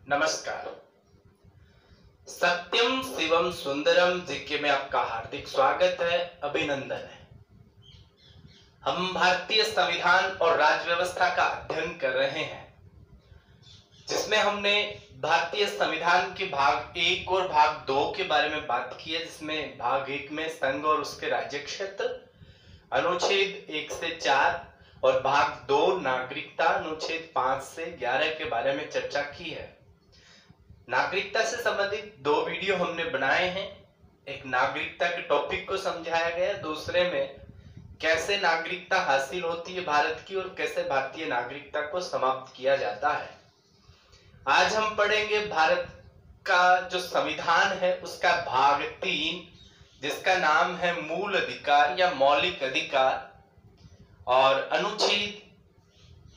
नमस्कार। सत्यम शिवम सुंदरम जीके में आपका हार्दिक स्वागत है, अभिनंदन है। हम भारतीय संविधान और राज्य व्यवस्था का अध्ययन कर रहे हैं, जिसमें हमने भारतीय संविधान के भाग 1 और भाग 2 के बारे में बात की है, जिसमें भाग 1 में संघ और उसके राज्य क्षेत्र, अनुच्छेद 1 से 4 और भाग 2 नागरिकता, अनुच्छेद 5 से 11 के बारे में चर्चा की है। नागरिकता से संबंधित 2 वीडियो हमने बनाए हैं। एक नागरिकता के टॉपिक को समझाया गया, दूसरे में कैसे नागरिकता हासिल होती है भारत की और कैसे भारतीय नागरिकता को समाप्त किया जाता है। आज हम पढ़ेंगे भारत का जो संविधान है उसका भाग 3, जिसका नाम है मूल अधिकार या मौलिक अधिकार, और अनुच्छेद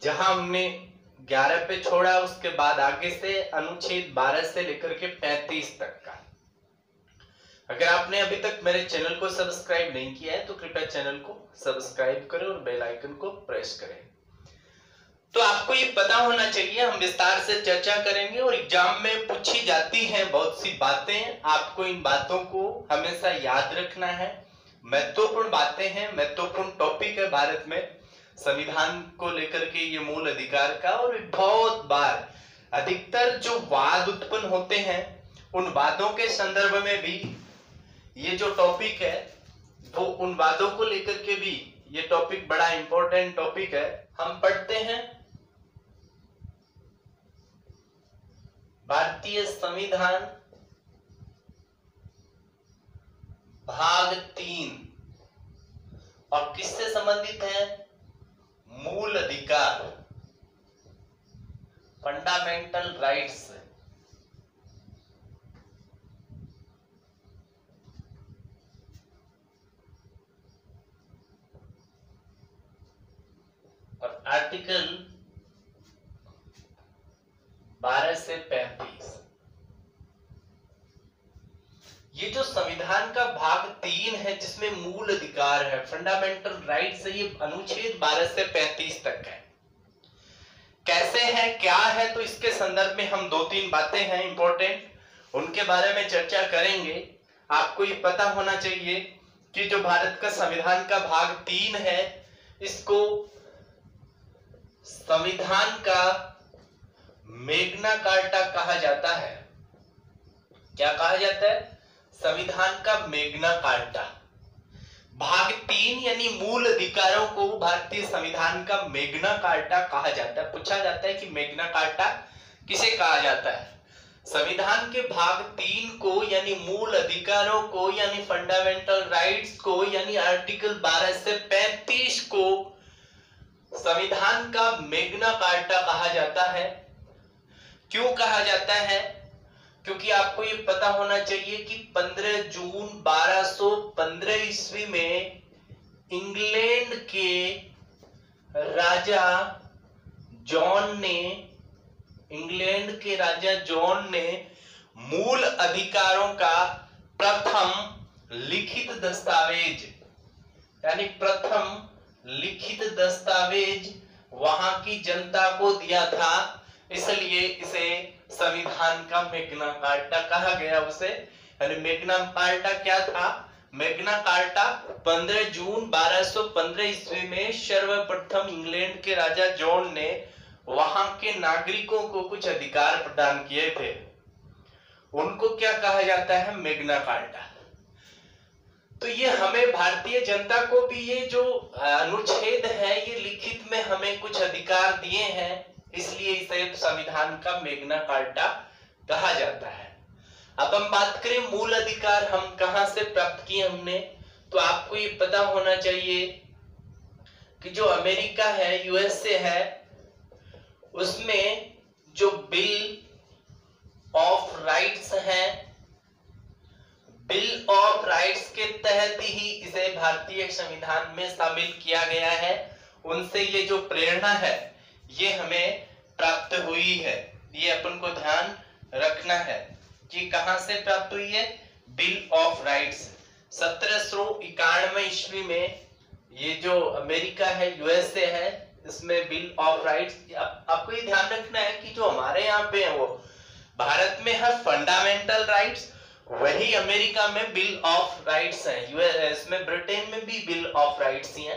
जहां हमने 11 पे छोड़ा, उसके बाद आगे से अनुच्छेद 12 से लेकर के 35 तक का। अगर आपने अभी तक मेरे चैनल को सब्सक्राइब नहीं किया है तो कृपया चैनल को सब्सक्राइब करें और बेल आइकन को प्रेस करें। तो आपको ये पता होना चाहिए, हम विस्तार से चर्चा करेंगे और एग्जाम में पूछी जाती हैं बहुत सी बातें। आपको इन बातों को हमेशा याद रखना है। महत्वपूर्ण बातें हैं, महत्वपूर्ण टॉपिक है भारत में संविधान को लेकर के, ये मूल अधिकार का। और बहुत बार अधिकतर जो वाद उत्पन्न होते हैं, उन वादों के संदर्भ में भी ये जो टॉपिक है वो उन वादों को लेकर के भी ये टॉपिक बड़ा इंपॉर्टेंट टॉपिक है। हम पढ़ते हैं भारतीय संविधान भाग 3, और किससे संबंधित है? मूल अधिकार, फंडामेंटल राइट्स। और आर्टिकल 12 से 35। ये जो संविधान का भाग 3 है, जिसमें मूल अधिकार है, फंडामेंटल राइट्स है, ये अनुच्छेद 12 से 35 तक है। कैसे है, क्या है, तो इसके संदर्भ में हम 2-3 बातें हैं इंपॉर्टेंट, उनके बारे में चर्चा करेंगे। आपको ये पता होना चाहिए कि जो भारत का संविधान का भाग 3 है, इसको संविधान का मैग्ना कार्टा कहा जाता है। क्या कहा जाता है? संविधान का मैग्ना कार्टा। भाग 3 यानी मूल अधिकारों को भारतीय संविधान का मैग्ना कार्टा कहा जाता है। पूछा जाता है कि मैग्ना कार्टा किसे कहा जाता है? संविधान के भाग 3 को यानी मूल अधिकारों को यानी फंडामेंटल राइट्स को यानी आर्टिकल 12 से 35 को संविधान का मैग्ना कार्टा कहा जाता है। क्यों कहा जाता है? क्योंकि आपको ये पता होना चाहिए कि 15 जून 1215 ईस्वी में इंग्लैंड के राजा जॉन ने मूल अधिकारों का प्रथम लिखित दस्तावेज वहां की जनता को दिया था, इसलिए इसे संविधान का मैग्ना कार्टा कहा गया। उसे यानी मैग्ना कार्टा क्या था? मैग्ना कार्टा 15 जून 1215 ईस्वी में सर्वप्रथम इंग्लैंड के राजा जॉन ने वहां के नागरिकों को कुछ अधिकार प्रदान किए थे। उनको क्या कहा जाता है? Magna carta. तो ये हमें भारतीय जनता को भी ये जो अनुच्छेद है, ये लिखित में हमें कुछ अधिकार दिए हैं, इसलिए इसे संविधान का मैग्ना कार्टा कहा जाता है। अब हम बात करें मूल अधिकार हम कहां से प्राप्त किए हमने, तो आपको ये पता होना चाहिए कि जो अमेरिका है, यूएसए है, उसमें जो बिल ऑफ राइट्स है, बिल ऑफ राइट्स के तहत ही इसे भारतीय संविधान में शामिल किया गया है। उनसे ये जो प्रेरणा है ये हमें प्राप्त हुई है, ये अपन को ध्यान रखना है कि कहां से प्राप्त हुई है। बिल ऑफ राइट्स 1791 ईस्वी में ये जो अमेरिका है, यूएसए है, इसमें बिल ऑफ राइट्स। आपको ये ध्यान रखना है कि जो हमारे यहाँ पे है वो भारत में है फंडामेंटल राइट्स, वही अमेरिका में बिल ऑफ राइट्स है, यूएस में, ब्रिटेन में भी बिल ऑफ राइट्स ही है।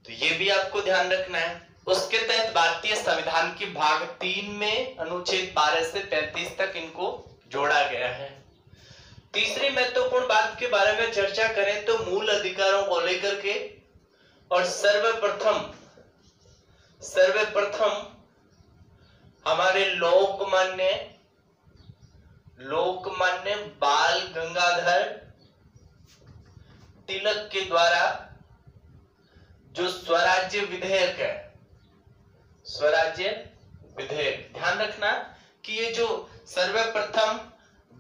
तो ये भी आपको ध्यान रखना है। उसके तहत भारतीय संविधान के भाग 3 में अनुच्छेद 12 से 35 तक इनको जोड़ा गया है। तीसरी महत्वपूर्ण बात के बारे में चर्चा करें तो मूल अधिकारों को लेकर के, और सर्वप्रथम हमारे लोकमान्य बाल गंगाधर तिलक के द्वारा जो स्वराज्य विधेयक है, स्वराज्य विधेयक, ध्यान रखना कि ये जो सर्वप्रथम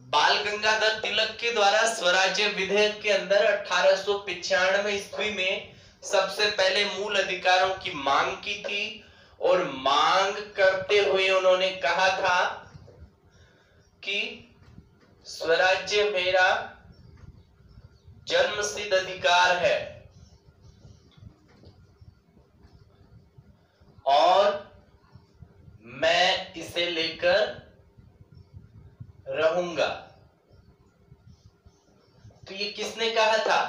बाल गंगाधर तिलक के द्वारा स्वराज्य विधेयक के अंदर 1895 ईस्वी में सबसे पहले मूल अधिकारों की मांग की थी, और मांग करते हुए उन्होंने कहा था कि स्वराज्य मेरा जन्मसिद्ध अधिकार है और मैं इसे लेकर रहूंगा। तो ये किसने कहा था?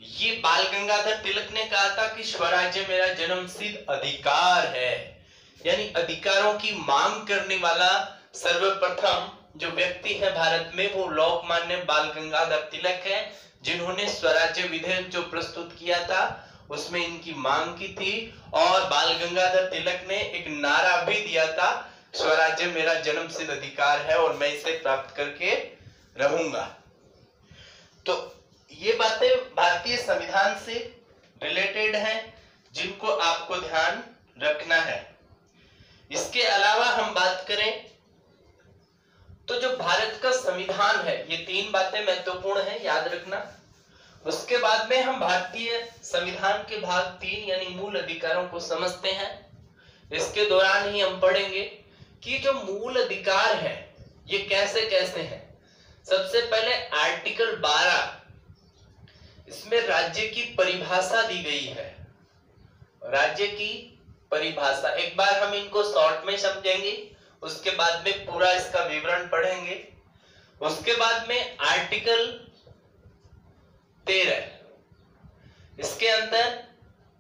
ये बाल गंगाधर तिलक ने कहा था कि स्वराज्य मेरा जन्मसिद्ध अधिकार है। यानी अधिकारों की मांग करने वाला सर्वप्रथम जो व्यक्ति है भारत में, वो लोकमान्य बाल गंगाधर तिलक है, जिन्होंने स्वराज्य विधेयक जो प्रस्तुत किया था उसमें इनकी मांग की थी। और बाल गंगाधर तिलक ने एक नारा भी दिया था, स्वराज्य मेरा जन्मसिद्ध अधिकार है और मैं इसे प्राप्त करके रहूंगा। तो ये बातें भारतीय संविधान से रिलेटेड हैं, जिनको आपको ध्यान रखना है। इसके अलावा हम बात करें तो जो भारत का संविधान है, ये 3 बातें महत्वपूर्ण हैं, याद रखना। उसके बाद में हम भारतीय संविधान के भाग 3 यानी मूल अधिकारों को समझते हैं। इसके दौरान ही हम पढ़ेंगे कि जो मूल अधिकार है ये कैसे कैसे हैं। सबसे पहले आर्टिकल 12, इसमें राज्य की परिभाषा दी गई है। राज्य की परिभाषा, एक बार हम इनको शॉर्ट में समझेंगे, उसके बाद में पूरा इसका विवरण पढ़ेंगे। उसके बाद में आर्टिकल 13, इसके अंदर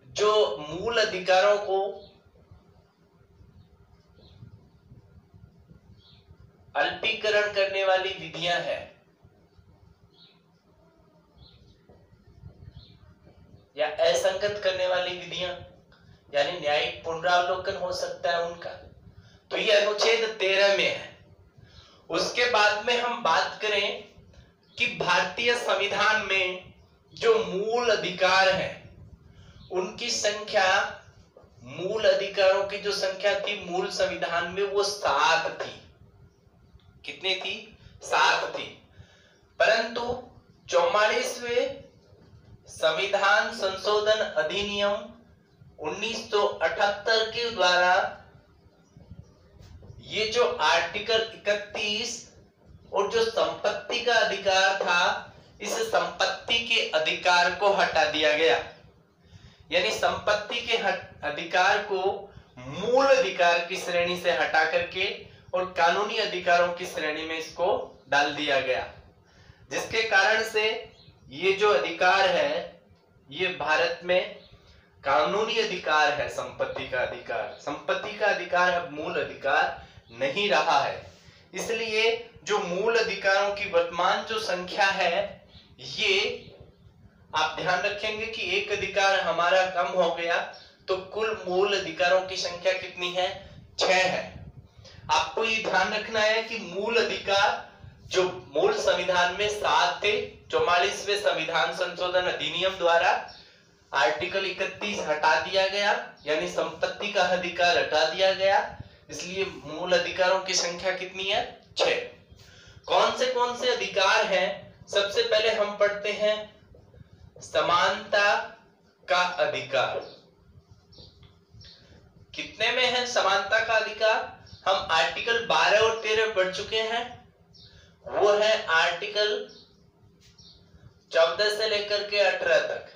जो मूल अधिकारों को अल्पीकरण करने वाली विधियां हैं या असंगत करने वाली विधियां, यानी न्यायिक पुनरावलोकन हो सकता है उनका, तो ये अनुच्छेद 13 में है। उसके बाद में हम बात करें कि भारतीय संविधान में जो मूल अधिकार हैं उनकी संख्या, मूल अधिकारों की जो संख्या थी मूल संविधान में वो 7 थी। कितनी थी? 7 थी। परंतु 44वें संविधान संशोधन अधिनियम 1978 के द्वारा ये जो आर्टिकल 31 और जो संपत्ति का अधिकार था, इस संपत्ति के अधिकार को हटा दिया गया। यानी संपत्ति के अधिकार को मूल अधिकार की श्रेणी से हटा करके और कानूनी अधिकारों की श्रेणी में इसको डाल दिया गया, जिसके कारण से ये जो अधिकार है ये भारत में कानूनी अधिकार है। संपत्ति का अधिकार, संपत्ति का अधिकार अब मूल अधिकार नहीं रहा है। इसलिए जो मूल अधिकारों की वर्तमान जो संख्या है, ये आप ध्यान रखेंगे कि एक अधिकार हमारा कम हो गया तो कुल मूल अधिकारों की संख्या कितनी है? 6 है। आपको ये ध्यान रखना है कि मूल अधिकार जो मूल संविधान में 7 थे, 44वें संविधान संशोधन अधिनियम द्वारा आर्टिकल 31 हटा दिया गया, यानी संपत्ति का अधिकार हटा दिया गया, इसलिए मूल अधिकारों की संख्या कितनी है? 6। कौन से अधिकार हैं? सबसे पहले हम पढ़ते हैं समानता का अधिकार। कितने में है समानता का अधिकार? हम आर्टिकल 12 और 13 पढ़ चुके हैं, वो है आर्टिकल 14 से लेकर के 18 तक।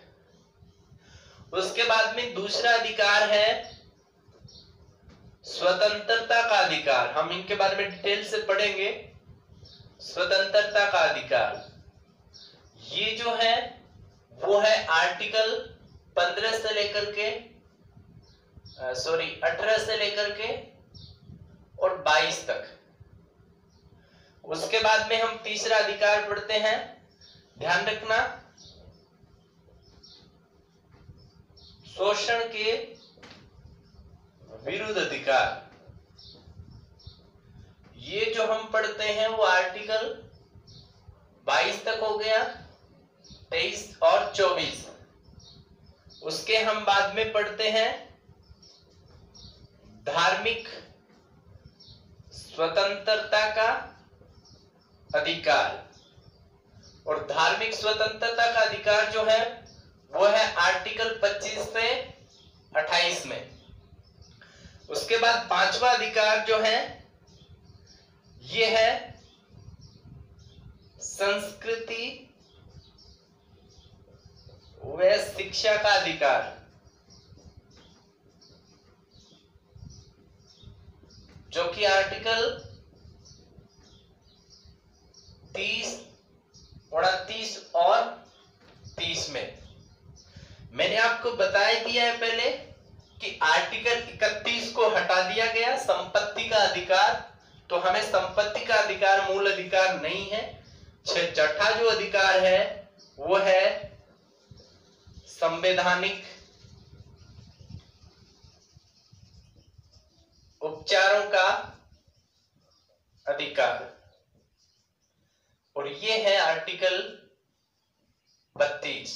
उसके बाद में दूसरा अधिकार है स्वतंत्रता का अधिकार, हम इनके बारे में डिटेल से पढ़ेंगे। स्वतंत्रता का अधिकार ये जो है वो है आर्टिकल 15 से लेकर के 18 से लेकर के और 22 तक। उसके बाद में हम तीसरा अधिकार पढ़ते हैं, ध्यान रखना, शोषण के विरुद्ध अधिकार। ये जो हम पढ़ते हैं वो आर्टिकल 22 तक हो गया, 23 और 24। उसके हम बाद में पढ़ते हैं धार्मिक स्वतंत्रता का अधिकार, और धार्मिक स्वतंत्रता का अधिकार जो है वो है आर्टिकल 25 से 28 में। उसके बाद पांचवा अधिकार जो है ये है संस्कृति व शिक्षा का अधिकार, जो कि आर्टिकल 30, 29 और 30 में। मैंने आपको बता दिया है पहले कि आर्टिकल 31 को हटा दिया गया, संपत्ति का अधिकार, तो हमें संपत्ति का अधिकार मूल अधिकार नहीं है। छठा जो अधिकार है वो है संवैधानिक उपचारों का अधिकार, और ये है आर्टिकल 32,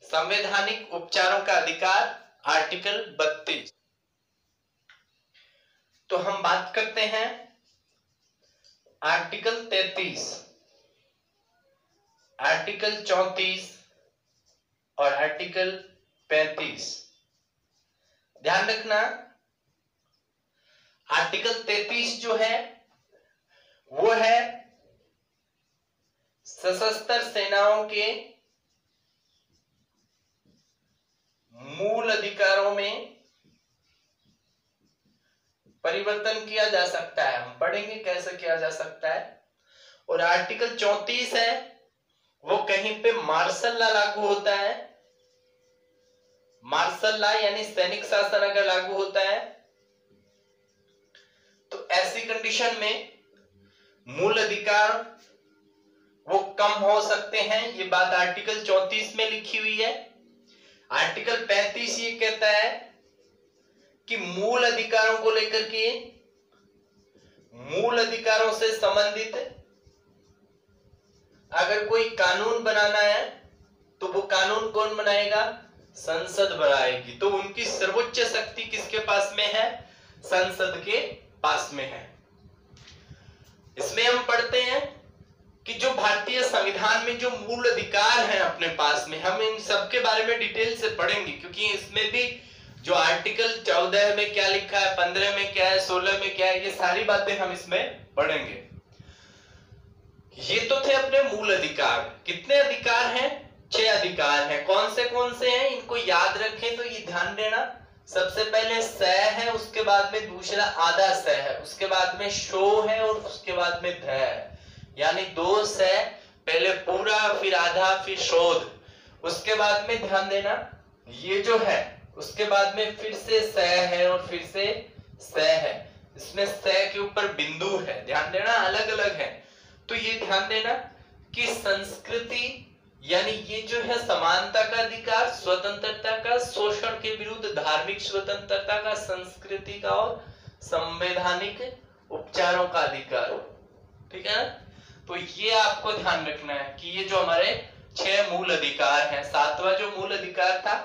संवैधानिक उपचारों का अधिकार आर्टिकल 32। तो हम बात करते हैं आर्टिकल 33, आर्टिकल 34 और आर्टिकल 35। ध्यान रखना, आर्टिकल 33 जो है वो है सशस्त्र सेनाओं के मूल अधिकारों में परिवर्तन किया जा सकता है। हम पढ़ेंगे कैसे किया जा सकता है। और आर्टिकल 34 है वो कहीं पे मार्शल लॉ लागू होता है। मार्शल लॉ यानी सैनिक शासन अगर लागू होता है तो ऐसी कंडीशन में मूल अधिकार वो कम हो सकते हैं। ये बात आर्टिकल 34 में लिखी हुई है। आर्टिकल 35 ये कहता है कि मूल अधिकारों को लेकर के, मूल अधिकारों से संबंधित अगर कोई कानून बनाना है तो वो कानून कौन बनाएगा? संसद बनाएगी। तो उनकी सर्वोच्च शक्ति किसके पास में है? संसद के पास में है। इसमें हम पढ़ते हैं कि जो भारतीय संविधान में जो मूल अधिकार हैं अपने पास में, हम इन सब के बारे में डिटेल से पढ़ेंगे, क्योंकि इसमें भी जो आर्टिकल 14 में क्या लिखा है, 15 में क्या है, 16 में क्या है, ये सारी बातें हम इसमें पढ़ेंगे। ये तो थे अपने मूल अधिकार। कितने अधिकार हैं? 6 अधिकार हैं। कौन से हैं? इनको याद रखें तो ये ध्यान देना। सबसे पहले स है, उसके बाद में दूसरा आधा स है, उसके बाद में शो है और उसके बाद में ध है, यानी 2 स, पहले पूरा फिर आधा फिर शोध। उसके बाद में ध्यान देना ये जो है उसके बाद में फिर से स है और फिर से स है। इसमें स के ऊपर बिंदु है, ध्यान देना, अलग अलग है। तो ये ध्यान देना कि संस्कृति यानी ये जो है समानता का अधिकार, स्वतंत्रता का, शोषण के विरुद्ध धार्मिक स्वतंत्रता का, संस्कृति का और संवैधानिक उपचारों का अधिकार। ठीक है ना? तो ये आपको ध्यान रखना है कि ये जो हमारे 6 मूल अधिकार हैं। 7वां जो मूल अधिकार था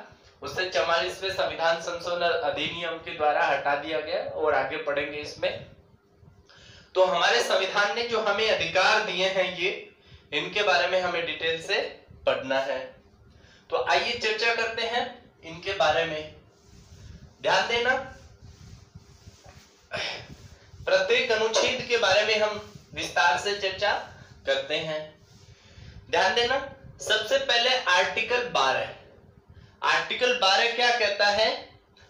उसे 44वें संविधान संशोधन अधिनियम के द्वारा हटा दिया गया, और आगे पढ़ेंगे इसमें। तो हमारे संविधान ने जो हमें अधिकार दिए हैं ये, इनके बारे में हमें डिटेल से पढ़ना है। तो आइए चर्चा करते हैं इनके बारे में। ध्यान देना, प्रत्येक अनुच्छेद के बारे में हम विस्तार से चर्चा करते हैं। ध्यान देना, सबसे पहले आर्टिकल 12। आर्टिकल 12 क्या कहता है?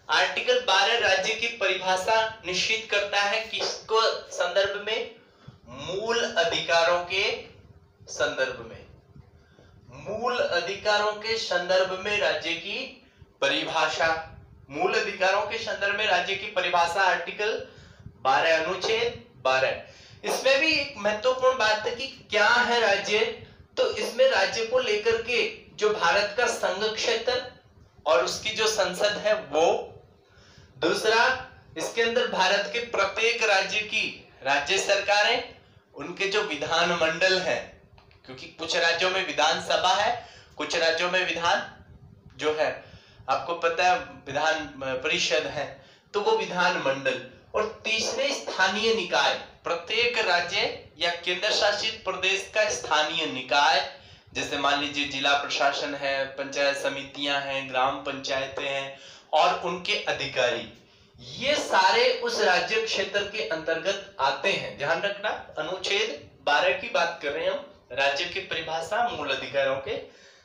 आर्टिकल 12 राज्य की परिभाषा निश्चित करता है किसको संदर्भ में, मूल अधिकारों के संदर्भ में, मूल अधिकारों के संदर्भ में राज्य की परिभाषा, मूल अधिकारों के संदर्भ में राज्य की परिभाषा आर्टिकल 12 अनुच्छेद 12। इसमें भी एक महत्वपूर्ण बात है कि क्या है राज्य, तो इसमें राज्य को लेकर के जो भारत का संघ क्षेत्र और उसकी जो संसद है वो, दूसरा इसके अंदर भारत के प्रत्येक राज्य की राज्य सरकारें, उनके जो विधान मंडल है, क्योंकि कुछ राज्यों में विधानसभा है, कुछ राज्यों में विधान जो है आपको पता है विधान परिषद है, तो वो विधान मंडल, और तीसरे स्थानीय निकाय, प्रत्येक राज्य या केंद्र शासित प्रदेश का स्थानीय निकाय, जैसे मान लीजिए जिला प्रशासन है, पंचायत समितियां हैं, ग्राम पंचायतें हैं और उनके अधिकारी, ये सारे उस राज्य क्षेत्र के अंतर्गत आते हैं। ध्यान रखना, अनुच्छेद 12 की बात कर रहे हैं हम, राज्य की परिभाषा मूल अधिकारों के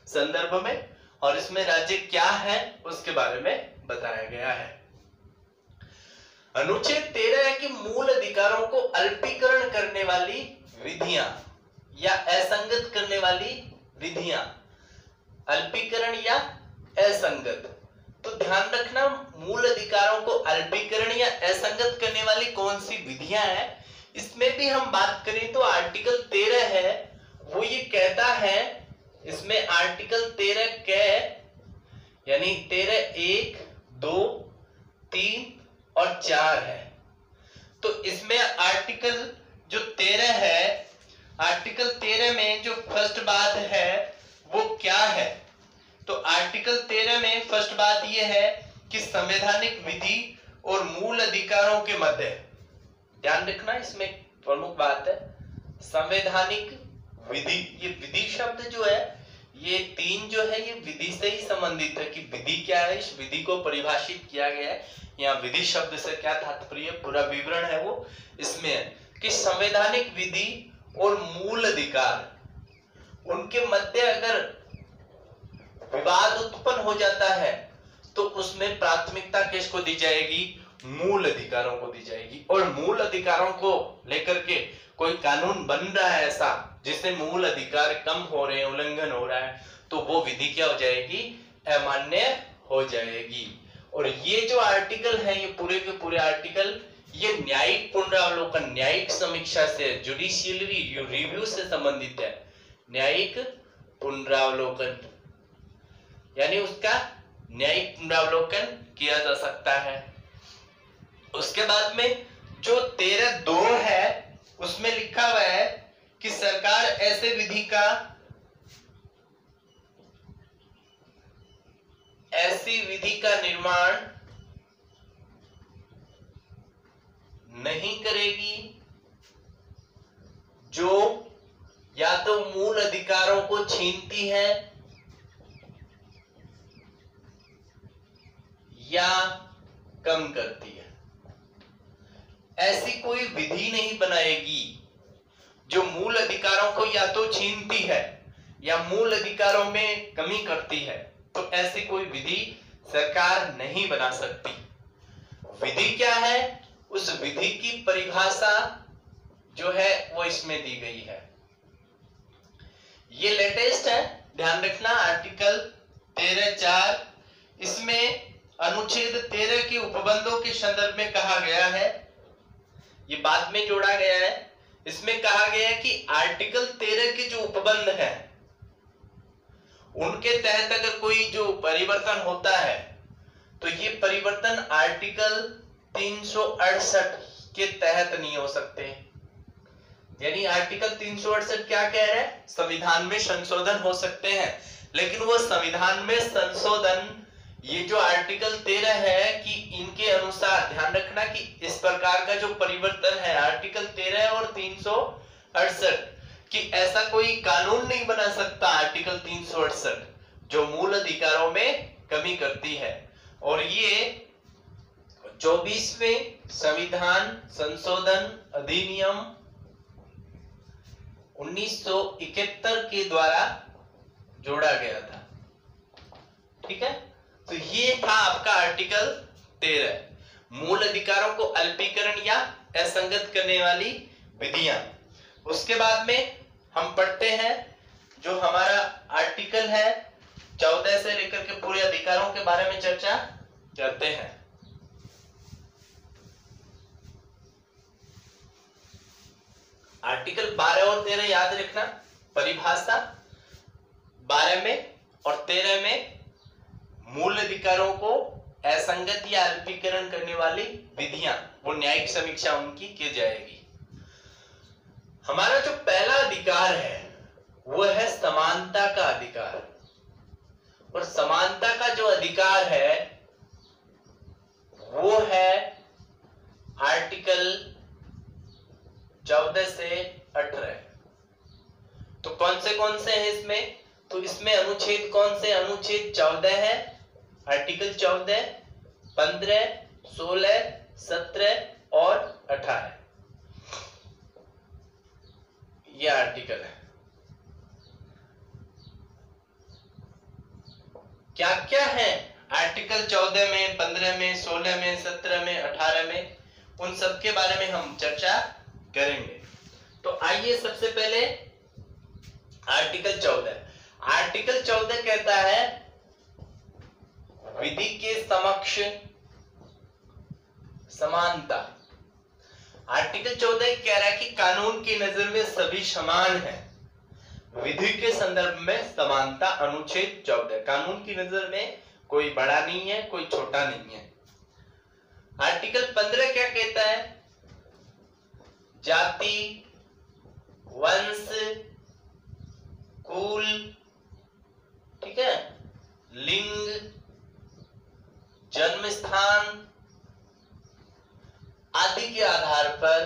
संदर्भ में, और इसमें राज्य क्या है उसके बारे में बताया गया है। अनुच्छेद 13 है कि मूल अधिकारों को अल्पीकरण करने वाली विधियां या असंगत करने वाली विधियां, अल्पीकरण या असंगत, तो ध्यान रखना मूल अधिकारों को अल्पीकरण या असंगत करने वाली कौन सी विधियां हैं, इसमें भी हम बात करें तो आर्टिकल 13 है वो ये कहता है, इसमें आर्टिकल 13 के यानी 13 1 2 3 और 4 है। तो इसमें आर्टिकल जो 13 है, आर्टिकल 13 में जो फर्स्ट बात है वो क्या है, तो आर्टिकल 13 में फर्स्ट बात ये है कि संवैधानिक विधि और मूल अधिकारों के मध्य, ध्यान रखना इसमें प्रमुख बात है संवैधानिक विधि। ये विधि शब्द जो है ये 3 जो है ये विधि से ही संबंधित है कि विधि क्या है, इस विधि को परिभाषित किया गया है। यहाँ विधि शब्द से क्या तात्पर्य, पूरा विवरण है वो इसमें है कि संवैधानिक विधि और मूल अधिकार उनके मध्य अगर विवाद उत्पन्न हो जाता है तो उसमें प्राथमिकता किसको दी जाएगी, मूल अधिकारों को दी जाएगी। और मूल अधिकारों को लेकर के कोई कानून बन रहा है ऐसा जिससे मूल अधिकार कम हो रहे हैं, उल्लंघन हो रहा है, तो वो विधि क्या हो जाएगी, अमान्य हो जाएगी। और ये जो आर्टिकल है ये पूरे के पूरे आर्टिकल ये न्यायिक पुनरावलोकन, न्यायिक समीक्षा से, जुडिशियल रिव्यू से संबंधित है। न्यायिक पुनरावलोकन यानी उसका न्यायिक पुनरावलोकन किया जा सकता है। उसके बाद में जो 13(2) है उसमें लिखा हुआ है कि सरकार ऐसे विधि का, ऐसी विधि का निर्माण नहीं करेगी जो या तो मूल अधिकारों को छीनती है या कम करती है। ऐसी कोई विधि नहीं बनाएगी जो मूल अधिकारों को या तो छीनती है या मूल अधिकारों में कमी करती है, तो ऐसी कोई विधि सरकार नहीं बना सकती। विधि क्या है, उस विधि की परिभाषा जो है वो इसमें दी गई है। ये लेटेस्ट है, ध्यान रखना, आर्टिकल 13(4), इसमें अनुच्छेद 13 के उपबंधों के संदर्भ में कहा गया है, ये बाद में जोड़ा गया है। इसमें कहा गया है कि आर्टिकल 13 के जो उपबंध है उनके तहत अगर कोई जो परिवर्तन होता है तो ये परिवर्तन आर्टिकल 368 के तहत नहीं हो सकते। यानी आर्टिकल 368 क्या कह रहा है, संविधान में संशोधन हो सकते हैं, लेकिन वो संविधान में संशोधन ये जो आर्टिकल 13 है कि इनके अनुसार, ध्यान रखना कि इस प्रकार का जो परिवर्तन है आर्टिकल 13 और 368 कि ऐसा कोई कानून नहीं बना सकता आर्टिकल 368 जो मूल अधिकारों में कमी करती है। और ये 24वें संविधान संशोधन अधिनियम 1971 के द्वारा जोड़ा गया था। ठीक है, तो ये था आपका आर्टिकल 13 मूल अधिकारों को अल्पीकरण या असंगत करने वाली विधियां। उसके बाद में हम पढ़ते हैं जो हमारा आर्टिकल है 14 से लेकर के पूरे अधिकारों के बारे में चर्चा करते हैं। आर्टिकल 12 और 13 याद रखना। परिभाषा 12 में और 13 में मूल अधिकारों को असंगत या अल्पीकरण करने वाली विधियां, वो न्यायिक समीक्षा उनकी की जाएगी। हमारा जो पहला अधिकार है वो है समानता का अधिकार। और समानता का जो अधिकार है वो है आर्टिकल 14 से 18। तो कौन से हैं इसमें? तो इसमें अनुच्छेद कौन से? अनुच्छेद 14 है, आर्टिकल 14, 15, 16, 17 और 18 ये आर्टिकल है। क्या क्या है आर्टिकल 14 में, 15 में, 16 में, 17 में, 18 में, उन सब के बारे में हम चर्चा करेंगे। तो आइए सबसे पहले आर्टिकल 14। आर्टिकल 14 कहता है विधि के समक्ष समानता। आर्टिकल 14 कह रहा है कि कानून की नजर में सभी समान हैं, विधि के संदर्भ में समानता। अनुच्छेद 14 कानून की नजर में कोई बड़ा नहीं है, कोई छोटा नहीं है। आर्टिकल 15 क्या कहता है? जाति, वंश, कुल, ठीक है, लिंग, जन्म स्थान आदि के आधार पर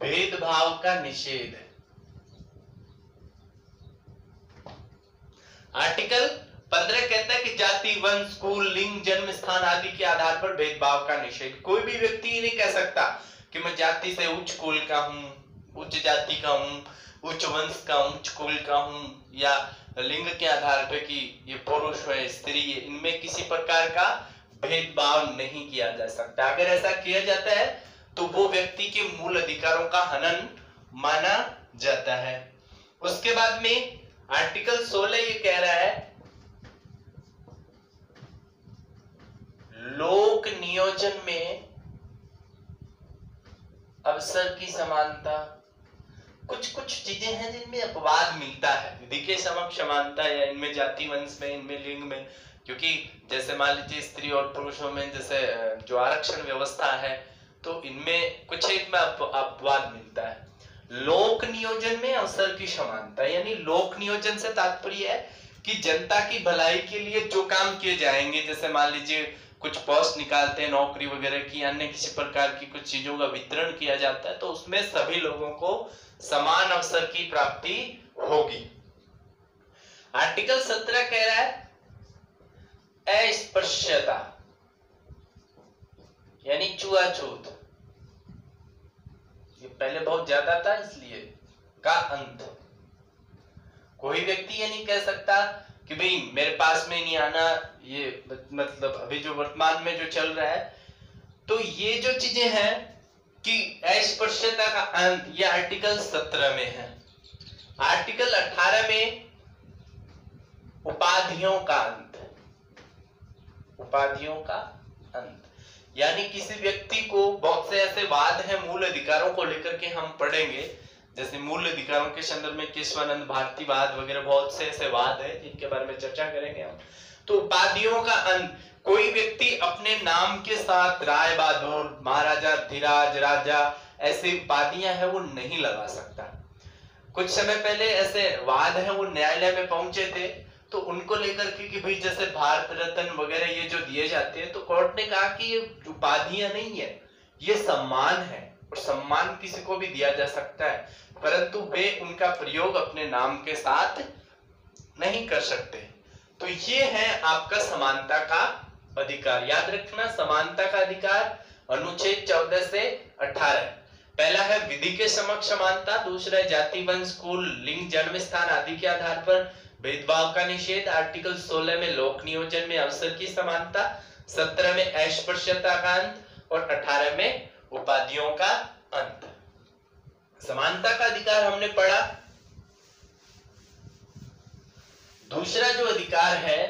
भेदभाव का निषेध है। आर्टिकल 15 कहता है कि जाति, वंश, कुल, लिंग, जन्म स्थान आदि के आधार पर भेदभाव का निषेध। कोई भी व्यक्ति ये नहीं कह सकता कि मैं जाति से उच्च कुल का हूं, उच्च जाति का हूं, उच्च वंश का, उच्च कुल का हूं, या लिंग के आधार पर कि ये पुरुष है, स्त्री है, इनमें किसी प्रकार का भेदभाव नहीं किया जा सकता। अगर ऐसा किया जाता है तो वो व्यक्ति के मूल अधिकारों का हनन माना जाता है। उसके बाद में आर्टिकल 16 ये कह रहा है लोक नियोजन में अवसर की समानता। कुछ चीजें हैं जिनमें अपवाद मिलता है, विधि के समक्ष समानता या इनमें जाति, वंश में, इनमें लिंग में, क्योंकि जैसे मान लीजिए स्त्री और पुरुषों में जैसे जो आरक्षण व्यवस्था है तो इनमें कुछ एक में अपवाद मिलता है। लोक नियोजन में अवसर की समानता, यानी लोक नियोजन से तात्पर्य है कि जनता की भलाई के लिए जो काम किए जाएंगे, जैसे मान लीजिए कुछ पोस्ट निकालते हैं नौकरी वगैरह की, अन्य किसी प्रकार की कुछ चीजों का वितरण किया जाता है, तो उसमें सभी लोगों को समान अवसर की प्राप्ति होगी। आर्टिकल 17 कह रहा है अस्पृश्यता, यानी छुआछूत। ये पहले बहुत ज्यादा था, इसलिए का अंत। कोई व्यक्ति ये नहीं कह सकता कि भाई मेरे पास में नहीं आना, ये मतलब अभी जो वर्तमान में जो चल रहा है, तो ये जो चीजें हैं कि अस्पृश्यता का अंत, ये आर्टिकल 17 में है। आर्टिकल 18 में उपाधियों का अंत, उपाधियों का अंत, यानी किसी व्यक्ति को, बहुत से ऐसे वाद हैं मूल अधिकारों को लेकर के हम पढ़ेंगे, जैसे मूल अधिकारों के संदर्भ में केशवानंद भारतीवाद वगैरह, बहुत से ऐसे वाद है जिनके बारे में चर्चा करेंगे हम। तो उपाधियों का अंत, कोई व्यक्ति अपने नाम के साथ राय बहादुर, महाराजा धीराज, राजा, ऐसी उपाधियां हैं वो नहीं लगा सकता। कुछ समय पहले ऐसे वाद हैं वो न्यायालय में पहुंचे थे, तो उनको लेकर के कि भाई जैसे भारत रत्न वगैरह ये जो दिए जाते हैं, तो कोर्ट ने कहा कि ये उपाधियां नहीं है, ये सम्मान है, और सम्मान किसी को भी दिया जा सकता है, परंतु वे उनका प्रयोग अपने नाम के साथ नहीं कर सकते। तो ये है आपका समानता का अधिकार। याद रखना, समानता का अधिकार अनुच्छेद 14 से 18। पहला है विधि के समक्ष समानता, दूसरा है जाति, वंश, कुल, लिंग, जन्म स्थान आदि के आधार पर भेदभाव का निषेध, आर्टिकल 16 में लोक नियोजन में अवसर की समानता, 17 में अस्पृश्यता का अंत और 18 में उपाधियों का अंत। समानता का अधिकार हमने पढ़ा। दूसरा जो अधिकार है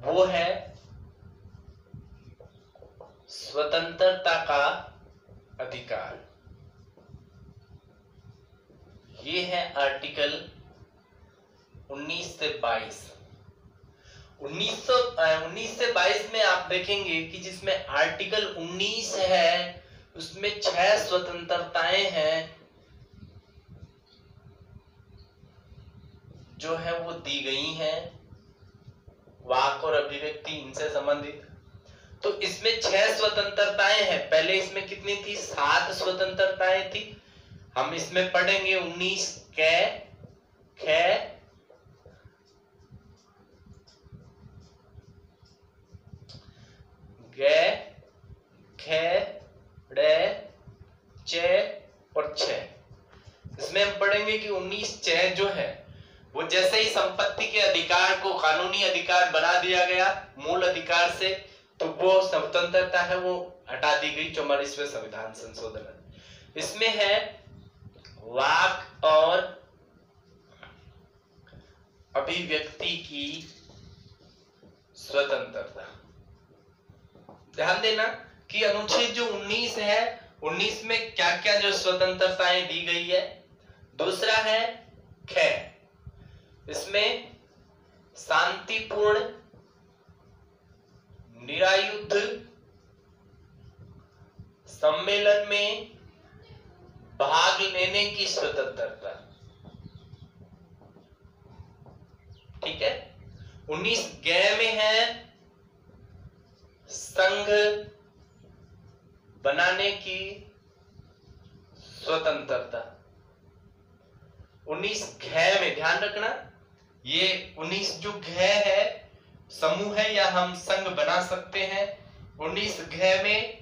वो है स्वतंत्रता का अधिकार। ये है आर्टिकल 19 से 22। 19 से 22 में आप देखेंगे कि जिसमें आर्टिकल 19 है उसमें 6 स्वतंत्रताएं हैं जो है वो दी गई हैं, वाक और अभिव्यक्ति इनसे संबंधित। तो इसमें 6 स्वतंत्रताएं हैं। पहले इसमें कितनी थी? 7 स्वतंत्रताएं थी। हम इसमें पढ़ेंगे 19 कै, खे, गे, खे, डे, चे और छे। इसमें हम पढ़ेंगे कि 19 चे जो है वो जैसे ही संपत्ति के अधिकार को कानूनी अधिकार बना दिया गया मूल अधिकार से, तो वो स्वतंत्रता है वो हटा दी गई 44वें संविधान संशोधन। इसमें है वाक और अभिव्यक्ति की स्वतंत्रता। ध्यान देना कि अनुच्छेद जो 19 है 19 में क्या क्या जो स्वतंत्रताएं दी गई है। दूसरा है खे, इसमें शांतिपूर्ण निरायुद्ध सम्मेलन में भाग लेने की स्वतंत्रता। ठीक है। 19 गे में है संघ बनाने की स्वतंत्रता। 19 घ में ध्यान रखना, ये 19 जो घ है समूह है या हम संघ बना सकते हैं। 19 घ में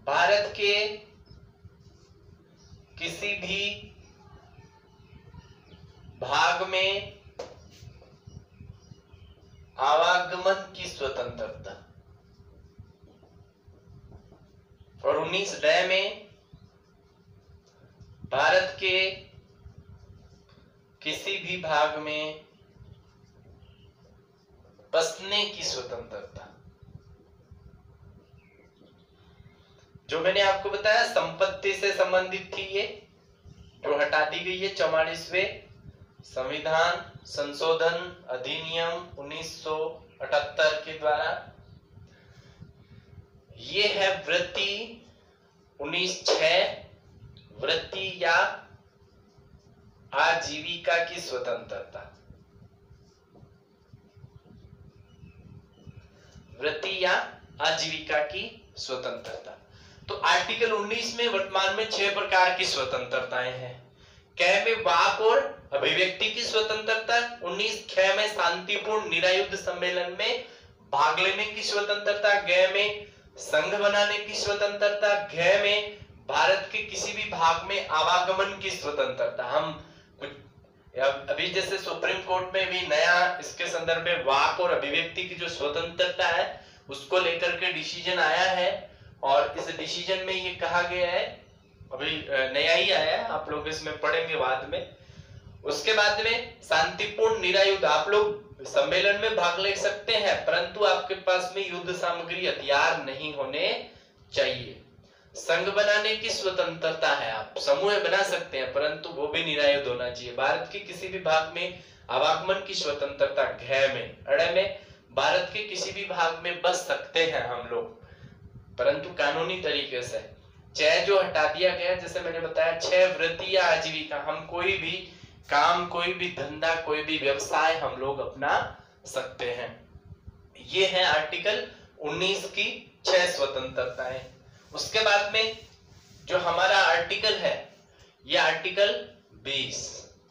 भारत के किसी भी भाग में आवागमन की स्वतंत्रता। और 19 ड में भारत के किसी भी भाग में बसने की स्वतंत्रता। जो मैंने आपको बताया संपत्ति से संबंधित थी, ये जो हटा दी गई है 44वें संविधान संशोधन अधिनियम 1978 के द्वारा। ये है वृत्ति 19(6) वृत्ति या आजीविका की स्वतंत्रता। वृत्ति या आजीविका की स्वतंत्रता। तो आर्टिकल 19 में वर्तमान में 6 प्रकार की स्वतंत्रताएं हैं। कै में वाक और अभिव्यक्ति की स्वतंत्रता, 19 ख में शांतिपूर्ण निरायुद्ध सम्मेलन में भाग लेने की स्वतंत्रता, ग में संघ बनाने की स्वतंत्रता, घ में भारत के किसी भी भाग में आवागमन की स्वतंत्रता। हम अभी जैसे सुप्रीम कोर्ट में भी नया इसके संदर्भ में वाक और अभिव्यक्ति की जो स्वतंत्रता है उसको लेकर के डिसीजन आया है, और इस डिसीजन में ये कहा गया है, अभी नया ही आया है, आप लोग इसमें पढ़ेंगे बाद में। उसके बाद में शांतिपूर्ण निरायुद्ध, आप लोग सम्मेलन में भाग ले सकते हैं परंतु आपके पास में युद्ध सामग्री हथियार नहीं होने चाहिए। संघ बनाने की स्वतंत्रता है, आप समूह बना सकते हैं परंतु वो भी निरायुद्ध होना चाहिए। भारत के किसी भी भाग में आवागमन की स्वतंत्रता घ में। अड़ में भारत के किसी भी भाग में बस सकते हैं हम लोग परंतु कानूनी तरीके से। च जो हटा दिया गया, जैसे मैंने बताया 6 वृत्ति या आजीविका, हम कोई भी काम, कोई भी धंधा, कोई भी व्यवसाय हम लोग अपना सकते हैं। ये है आर्टिकल 19 की 6 स्वतंत्रताएं। उसके बाद में जो हमारा आर्टिकल है ये आर्टिकल 20,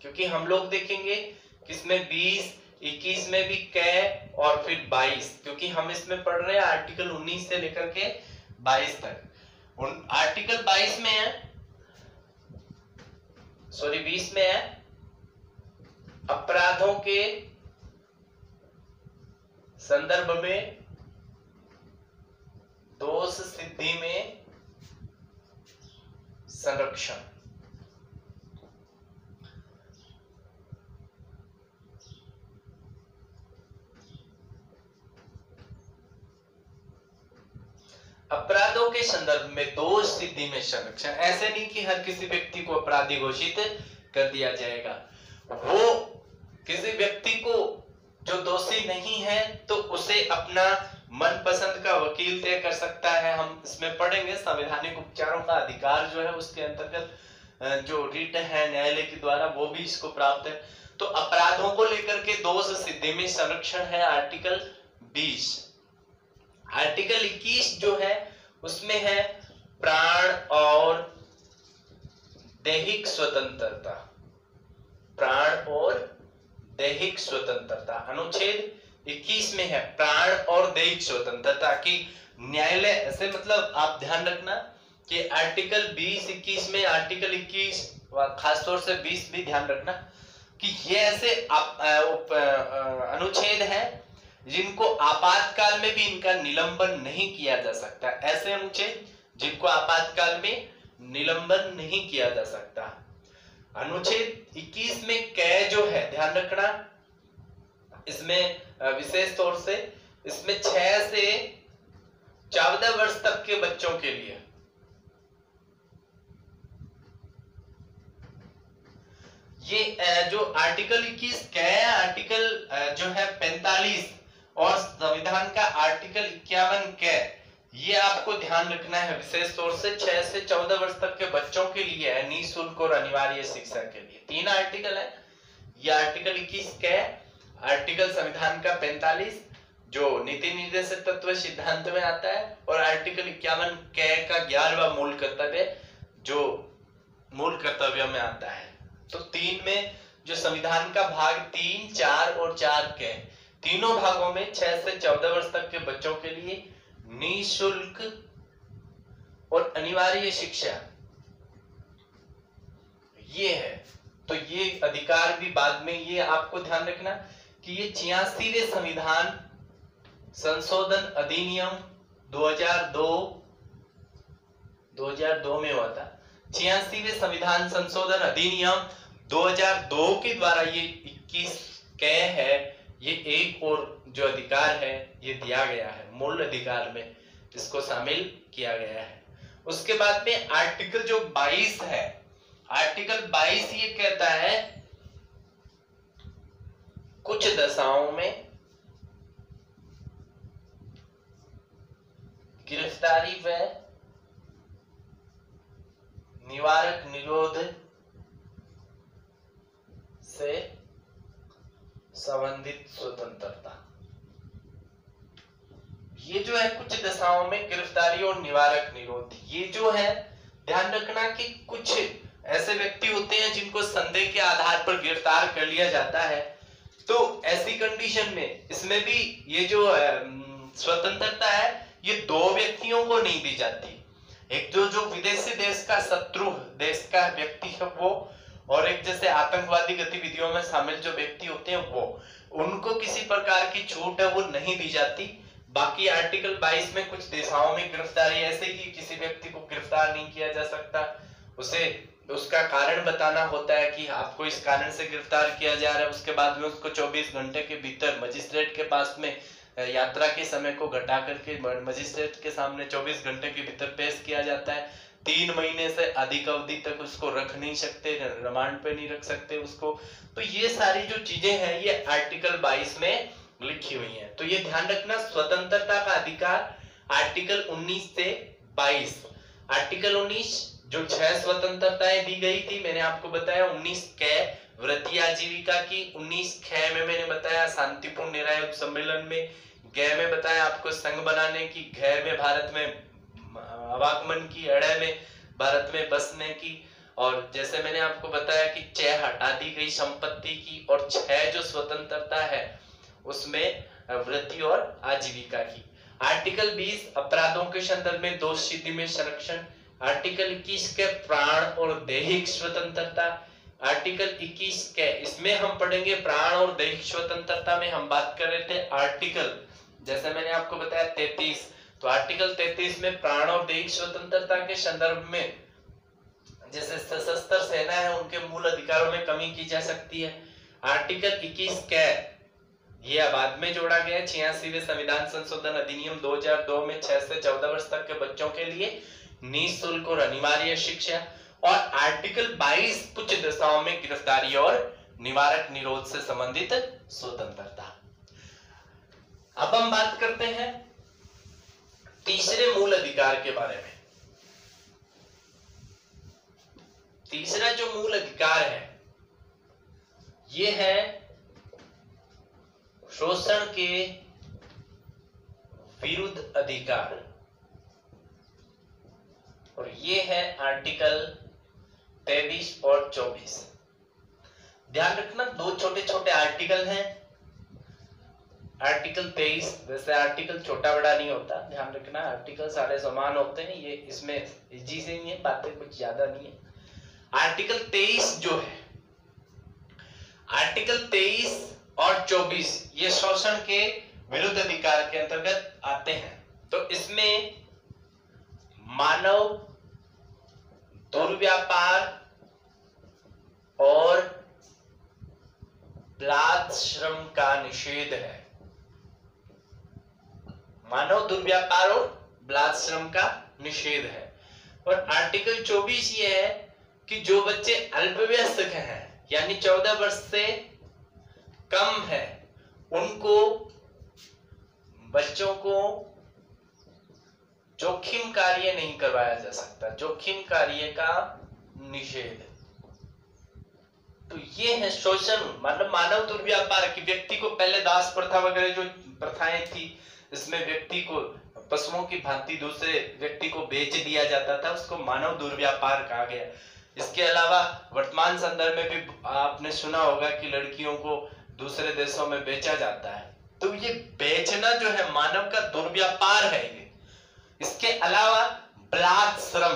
क्योंकि हम लोग देखेंगे कि इसमें 20, 21 में भी कै और फिर 22, क्योंकि हम इसमें पढ़ रहे हैं आर्टिकल 19 से लेकर के 22 तक। आर्टिकल 22 में है सॉरी 20 में है अपराधों के संदर्भ में दोष सिद्धि में संरक्षण। अपराधों के संदर्भ में दोष सिद्धि में संरक्षण। ऐसे नहीं कि हर किसी व्यक्ति को अपराधी घोषित कर दिया जाएगा। वो किसी व्यक्ति को जो दोषी नहीं है तो उसे अपना मनपसंद का वकील तय कर सकता है। हम इसमें पढ़ेंगे संवैधानिक उपचारों का अधिकार जो है उसके अंतर्गत जो रिट है न्यायालय के द्वारा वो भी इसको प्राप्त है। तो अपराधों को लेकर के दोष सिद्धि में संरक्षण है आर्टिकल 20। आर्टिकल 21 जो है उसमें है प्राण और दैहिक स्वतंत्रता। प्राण और दैहिक स्वतंत्रता अनुच्छेद 21 में है प्राण और दैहिक स्वतंत्रता की न्यायालय। ऐसे मतलब आप ध्यान रखना कि आर्टिकल 20, 21 में आर्टिकल 21 खासतौर से 20 भी ध्यान रखना कि ये ऐसे अनुच्छेद है जिनको आपातकाल में भी इनका निलंबन नहीं किया जा सकता। ऐसे अनुच्छेद जिनको आपातकाल में निलंबन नहीं किया जा सकता। अनुच्छेद 21 में कै जो है ध्यान रखना, इसमें विशेष तौर से इसमें 6 से 14 वर्ष तक के बच्चों के लिए ये जो आर्टिकल 21 कै आर्टिकल जो है 45 और संविधान का आर्टिकल 51 कै ये आपको ध्यान रखना है विशेष तौर से 6 से 14 वर्ष तक के बच्चों के लिए है निःशुल्क और अनिवार्य शिक्षा के लिए। 3 आर्टिकल है। ये आर्टिकल 21 कै, आर्टिकल संविधान का 45 जो नीति निर्देशक तत्व सिद्धांत में आता है और आर्टिकल 51 कै का 11वां मूल कर्तव्य जो मूल कर्तव्य में आता है। तो 3 में जो संविधान का भाग 3, 4 और 4 कै तीनों भागों में 6 से 14 वर्ष तक के बच्चों के लिए निःशुल्क और अनिवार्य शिक्षा ये है। तो ये अधिकार भी बाद में ये आपको ध्यान रखना कि ये 86वें संविधान संशोधन अधिनियम 2002 में हुआ था। 86वें संविधान संशोधन अधिनियम 2002 के द्वारा ये 21 कै है ये एक और जो अधिकार है ये दिया गया है, मूल अधिकार में इसको शामिल किया गया है। उसके बाद में आर्टिकल जो 22 है, आर्टिकल 22 ये कहता है कुछ दशाओं में गिरफ्तारी व निवारक निरोध से संबंधित स्वतंत्रता। ये जो है कुछ दशाओं में गिरफ्तारी और निवारक निरोध, ये जो है ध्यान रखना कि कुछ ऐसे व्यक्ति होते हैं जिनको संदेह के आधार पर गिरफ्तार कर लिया जाता है। तो ऐसी कंडीशन में इसमें भी ये जो स्वतंत्रता है ये 2 व्यक्तियों को नहीं दी जाती। एक जो विदेशी देश का शत्रु देश का व्यक्ति है वो, और एक जैसे आतंकवादी गतिविधियों में शामिल जो व्यक्ति होते हैं वो, उनको किसी प्रकार की छूट है वो नहीं दी जाती। बाकी आर्टिकल 22 में कुछ दिशाओं में गिरफ्तारी ऐसे कि किसी व्यक्ति को गिरफ्तार नहीं किया जा सकता, उसे उसका कारण बताना होता है कि आपको इस कारण से गिरफ्तार किया जा रहा है। उसके बाद में उसको 24 घंटे के भीतर मजिस्ट्रेट के पास में यात्रा के समय को घटा करके मजिस्ट्रेट के सामने 24 घंटे के भीतर पेश किया जाता है। 3 महीने से अधिक अवधि तक उसको रख नहीं सकते, रिमांड पे नहीं रख सकते उसको। तो ये सारी जो चीजें हैं ये आर्टिकल 22 में लिखी हुई हैं। तो ये ध्यान रखना स्वतंत्रता का अधिकार आर्टिकल 19 से 22। आर्टिकल 19 जो 6 स्वतंत्रताएं दी गई थी मैंने आपको बताया। 19 कै वृत्ति आजीविका की, 19 ख में मैंने बताया शांतिपूर्ण न्याय सम्मेलन में, ग में बताया आपको संघ बनाने की, घ में भारत में आवागमन की, अड़ में भारत में बसने की, और जैसे मैंने आपको बताया कि 6 हटा दी गई संपत्ति की, और 6 जो स्वतंत्रता है उसमें वृत्ति और आजीविका की। आर्टिकल 20 अपराधों के संदर्भ में दोष सिद्धि में संरक्षण। आर्टिकल 21 के प्राण और दैहिक स्वतंत्रता, आर्टिकल 21 के इसमें हम पढ़ेंगे प्राण और दैहिक स्वतंत्रता में हम बात कर रहे थे आर्टिकल, जैसे मैंने आपको बताया 33, तो आर्टिकल 33 में प्राण और दैहिक स्वतंत्रता के संदर्भ में जैसे सशस्त्र सेना है उनके मूल अधिकारों में कमी की जा सकती है। आर्टिकल 21 के यह बाद में जोड़ा गया 86वें संविधान संशोधन अधिनियम 2002 में 6 से 14 वर्ष तक के बच्चों के लिए निःशुल्क और अनिवार्य शिक्षा, और आर्टिकल 22 कुछ दशाओं में गिरफ्तारी और निवारक निरोध से संबंधित स्वतंत्रता। अब हम बात करते हैं तीसरे मूल अधिकार के बारे में। तीसरा जो मूल अधिकार है ये है शोषण के विरुद्ध अधिकार, और ये है आर्टिकल 23 और 24। ध्यान रखना दो छोटे छोटे आर्टिकल हैं। आर्टिकल 23 वैसे आर्टिकल छोटा बड़ा नहीं होता, ध्यान रखना आर्टिकल सारे समान होते हैं, ये इसमें इजी से ही है, बातें कुछ ज्यादा नहीं है। आर्टिकल 23 जो है, आर्टिकल 23 और 24 ये शोषण के विरुद्ध अधिकार के अंतर्गत आते हैं। तो इसमें मानव दुर्व्यापार और बाल श्रम का निषेध है। मानव दुर्व्यापार और बाल श्रम का निषेध है। और आर्टिकल 24 ये है कि जो बच्चे अल्पवयस्क हैं यानी 14 वर्ष से कम है उनको, बच्चों को जोखिम कार्य नहीं करवाया जा सकता, जोखिम कार्य का निषेध। तो ये है शोषण, मतलब मानव दुर्व्यापार की व्यक्ति को पहले दास प्रथा वगैरह जो प्रथाएं थी इसमें व्यक्ति को पशुओं की भांति दूसरे व्यक्ति को बेच दिया जाता था, उसको मानव दुर्व्यापार कहा गया। इसके अलावा वर्तमान संदर्भ में भी आपने सुना होगा कि लड़कियों को दूसरे देशों में बेचा जाता है। तो ये बेचना जो है मानव का दुर्व्यापार है ये। इसके अलावा बाल श्रम,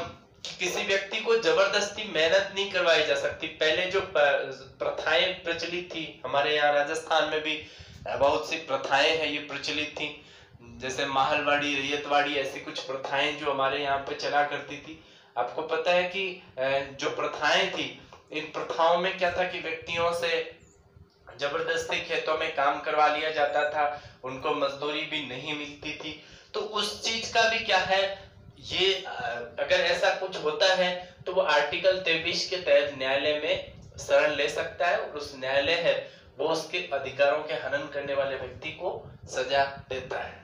किसी व्यक्ति को जबरदस्ती मेहनत नहीं करवाई जा सकती। पहले जो प्रथाएं प्रचलित थी, हमारे यहाँ राजस्थान में भी बहुत सी प्रथाएं हैं ये प्रचलित थी, जैसे महलवाड़ी, रैयतवाड़ी, ऐसी कुछ प्रथाएं जो हमारे यहाँ पे चला करती थी। आपको पता है कि जो प्रथाएं थी, इन प्रथाओं में क्या था कि व्यक्तियों से जबरदस्ती खेतों में काम करवा लिया जाता था, उनको मजदूरी भी नहीं मिलती थी। तो उस चीज का भी क्या है, ये अगर ऐसा कुछ होता है तो वो आर्टिकल 23 के तहत न्यायालय में शरण ले सकता है, और उस न्यायालय है वो उसके अधिकारों के हनन करने वाले व्यक्ति को सजा देता है।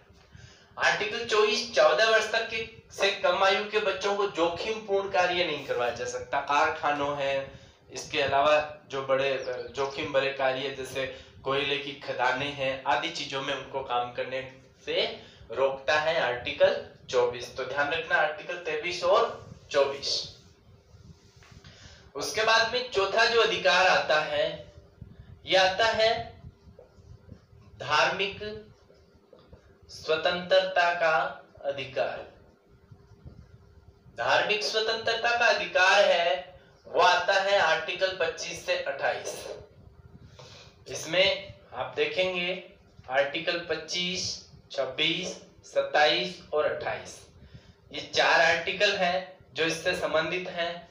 आर्टिकल 24 14 वर्ष तक के से कम आयु के बच्चों को जोखिम पूर्ण कार्य नहीं करवाया जा सकता। कारखानों है, इसके अलावा जो बड़े जोखिम भरे कार्य जैसे कोयले की खदानें हैं आदि चीजों में उनको काम करने से रोकता है आर्टिकल 24। तो ध्यान रखना आर्टिकल 23 और 24। उसके बाद में चौथा जो अधिकार आता है यह आता है धार्मिक स्वतंत्रता का अधिकार। धार्मिक स्वतंत्रता का अधिकार है वो आता है आर्टिकल 25 से 28। इसमें आप देखेंगे आर्टिकल 25, 26, 27 और 28 ये 4 आर्टिकल हैं जो इससे संबंधित हैं।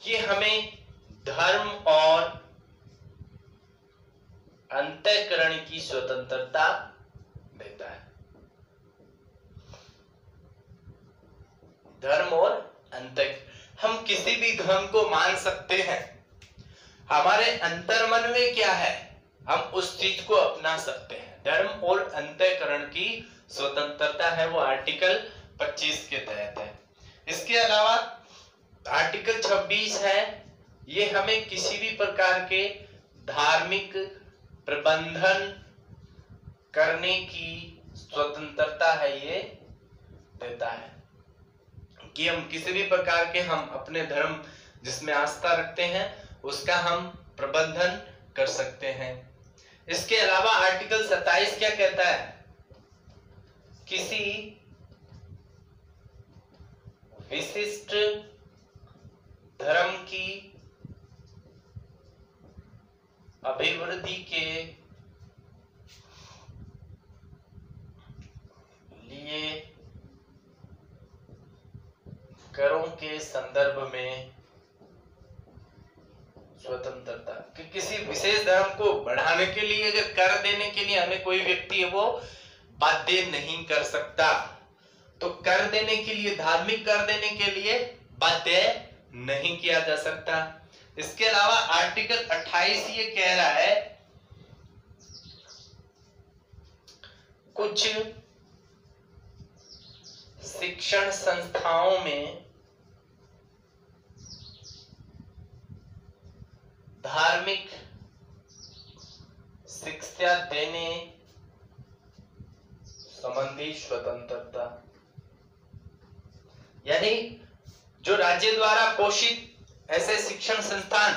ये हमें धर्म और अंतःकरण की स्वतंत्रता देता है। धर्म और हम किसी भी धर्म को मान सकते हैं, हमारे अंतर्मन में क्या है हम उस चीज को अपना सकते हैं। धर्म और अंतःकरण की स्वतंत्रता है वो आर्टिकल 25 के तहत है। इसके अलावा आर्टिकल 26 है, ये हमें किसी भी प्रकार के धार्मिक प्रबंधन करने की स्वतंत्रता है ये देता है कि हम किसी भी प्रकार के हम अपने धर्म जिसमें आस्था रखते हैं उसका हम प्रबंधन कर सकते हैं। इसके अलावा आर्टिकल 27 क्या कहता है? किसी विशिष्ट धर्म की अभिवृद्धि के लिए करों के संदर्भ में स्वतंत्रता, कि किसी विशेष धर्म को बढ़ाने के लिए, अगर कर देने के लिए हमें कोई व्यक्ति है वो बाध्य नहीं कर सकता, तो कर देने के लिए, धार्मिक कर देने के लिए बाध्य नहीं किया जा सकता। इसके अलावा आर्टिकल 28 ये कह रहा है कुछ शिक्षण संस्थाओं में धार्मिक शिक्षा देने संबंधी स्वतंत्रता, यानी जो राज्य द्वारा पोषित ऐसे शिक्षण संस्थान,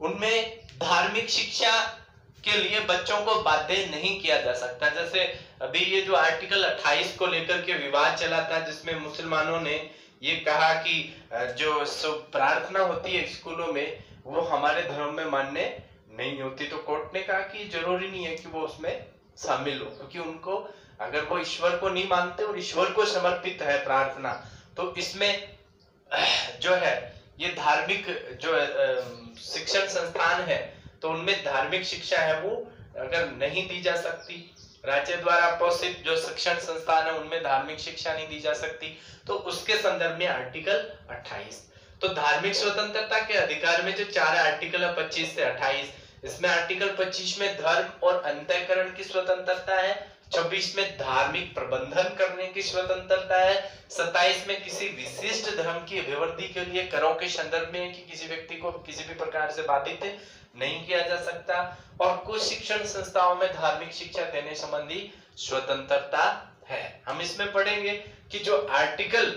उनमें धार्मिक शिक्षा के लिए बच्चों को बाध्य नहीं किया जा सकता। जैसे अभी ये जो आर्टिकल 28 को लेकर के विवाद चला था, जिसमें मुसलमानों ने ये कहा कि जो प्रार्थना होती है स्कूलों में वो हमारे धर्म में मान्य नहीं होती, तो कोर्ट ने कहा कि जरूरी नहीं है कि वो उसमें शामिल हो, क्योंकि उनको, अगर वो ईश्वर को नहीं मानते और ईश्वर को समर्पित है प्रार्थना, तो इसमें जो है ये धार्मिक जो शिक्षण संस्थान है तो उनमें धार्मिक शिक्षा है वो अगर नहीं दी जा सकती, राज्य द्वारा पोषित जो शिक्षण संस्थान है उनमें धार्मिक शिक्षा नहीं दी जा सकती, तो उसके संदर्भ में आर्टिकल 28। तो धार्मिक स्वतंत्रता के अधिकार में जो 4 आर्टिकल है 25 से 28, इसमें आर्टिकल 25 में धर्म और अंतःकरण की स्वतंत्रता है, 26 में धार्मिक प्रबंधन करने की स्वतंत्रता है, 27 में किसी विशिष्ट धर्म की अभिवृद्धि के लिए करों के संदर्भ में कि किसी व्यक्ति को किसी भी प्रकार से बाधित नहीं किया जा सकता, और कुछ शिक्षण संस्थाओं में धार्मिक शिक्षा देने संबंधी स्वतंत्रता है। हम इसमें पढ़ेंगे कि जो आर्टिकल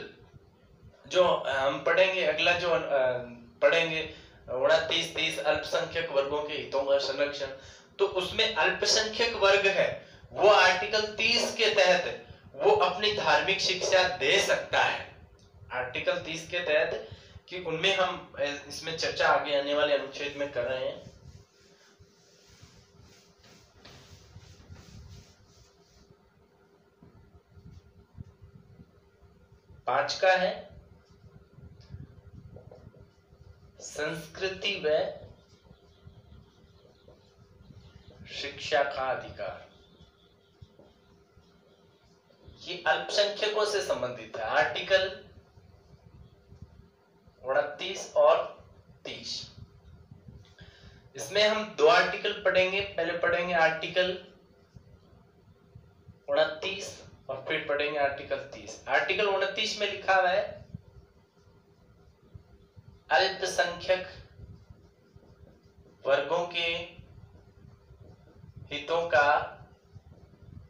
जो हम पढ़ेंगे, अगला जो पढ़ेंगे 29, 30 अल्पसंख्यक वर्गों के हितों का संरक्षण, तो उसमें अल्पसंख्यक वर्ग है वो आर्टिकल 30 के तहत वो अपनी धार्मिक शिक्षा दे सकता है। आर्टिकल 30 के तहत कि उनमें हम इसमें चर्चा आगे आने वाले अनुच्छेद में कर रहे हैं। पांच का है संस्कृति व शिक्षा का अधिकार, ये अल्पसंख्यकों से संबंधित है। आर्टिकल 29 और 30, इसमें हम 2 आर्टिकल पढ़ेंगे। पहले पढ़ेंगे आर्टिकल 29 और फिर पढ़ेंगे आर्टिकल 30। आर्टिकल 29 में लिखा हुआ है अल्पसंख्यक वर्गों के हितों का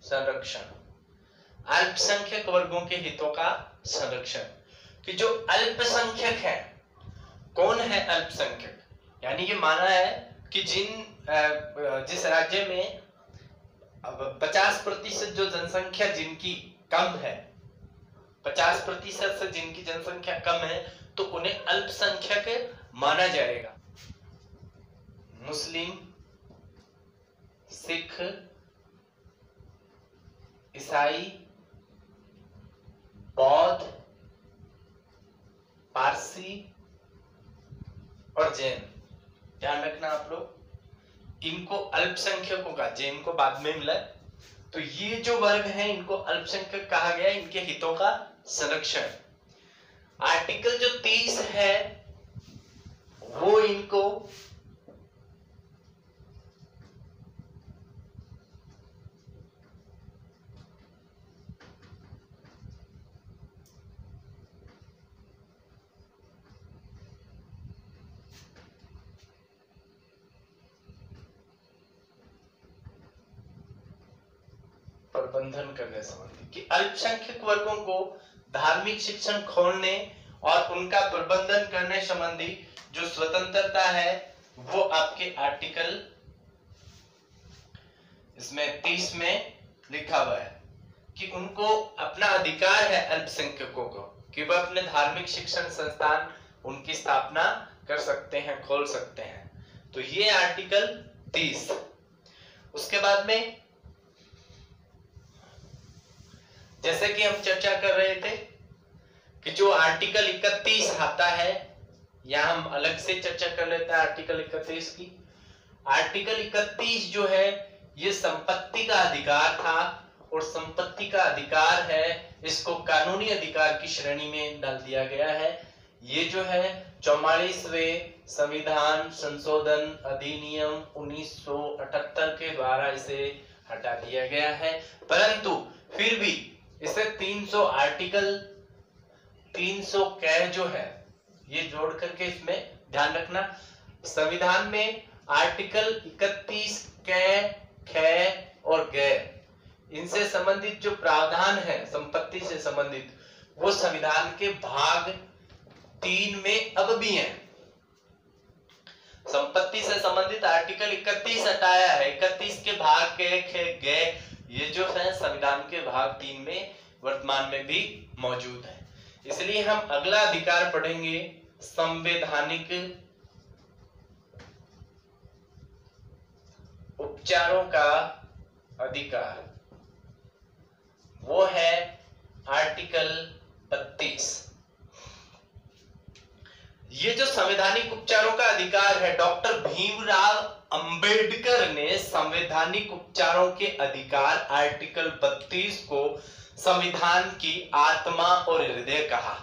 संरक्षण। अल्पसंख्यक वर्गों के हितों का संरक्षण, कि जो अल्पसंख्यक है, कौन है अल्पसंख्यक, यानी ये माना है कि जिस राज्य में 50% जो जनसंख्या जिनकी कम है, 50% से जिनकी जनसंख्या कम है, तो उन्हें अल्पसंख्यक माना जाएगा। मुस्लिम, सिख, ईसाई, बौद्ध, पारसी और जैन, ध्यान रखना आप लोग, इनको अल्पसंख्यकों का, जैन को बाद में मिला, तो ये जो वर्ग हैं इनको अल्पसंख्यक कहा गया, इनके हितों का संरक्षण। आर्टिकल जो 30 है वो इनको प्रबंधन करने संबंधी, कि अल्पसंख्यक वर्गों को धार्मिक शिक्षण खोलने और उनका प्रबंधन करने संबंधी जो स्वतंत्रता है वो आपके आर्टिकल इसमें 30 में लिखा हुआ है कि उनको अपना अधिकार है अल्पसंख्यकों को कि वह अपने धार्मिक शिक्षण संस्थान उनकी स्थापना कर सकते हैं, खोल सकते हैं। तो ये आर्टिकल 30। उसके बाद में जैसे कि हम चर्चा कर रहे थे कि जो आर्टिकल 31 आता है, यहां हम अलग से चर्चा कर लेते हैं आर्टिकल 31 की। आर्टिकल 31 जो है ये संपत्ति का अधिकार था, और संपत्ति का अधिकार है इसको कानूनी अधिकार की श्रेणी में डाल दिया गया है। ये जो है 44वें संविधान संशोधन अधिनियम 1978 के द्वारा इसे हटा दिया गया है, परंतु फिर भी इसे 300 आर्टिकल 300 कै जो है ये जोड़ करके इसमें ध्यान रखना। संविधान में आर्टिकल 31 कै, ख और ग इनसे संबंधित जो प्रावधान है संपत्ति से संबंधित, वो संविधान के भाग 3 में अब भी है। संपत्ति से संबंधित आर्टिकल 31 हटाया है, 31 के भाग के ख ग ये जो है संविधान के भाग 3 में वर्तमान में भी मौजूद है। इसलिए हम अगला अधिकार पढ़ेंगे संवैधानिक उपचारों का अधिकार, वो है आर्टिकल 32। ये जो संवैधानिक उपचारों का अधिकार है, डॉक्टर भीमराव अंबेडकर ने संवैधानिक उपचारों के अधिकार आर्टिकल 32 को संविधान की आत्मा और हृदय कहा।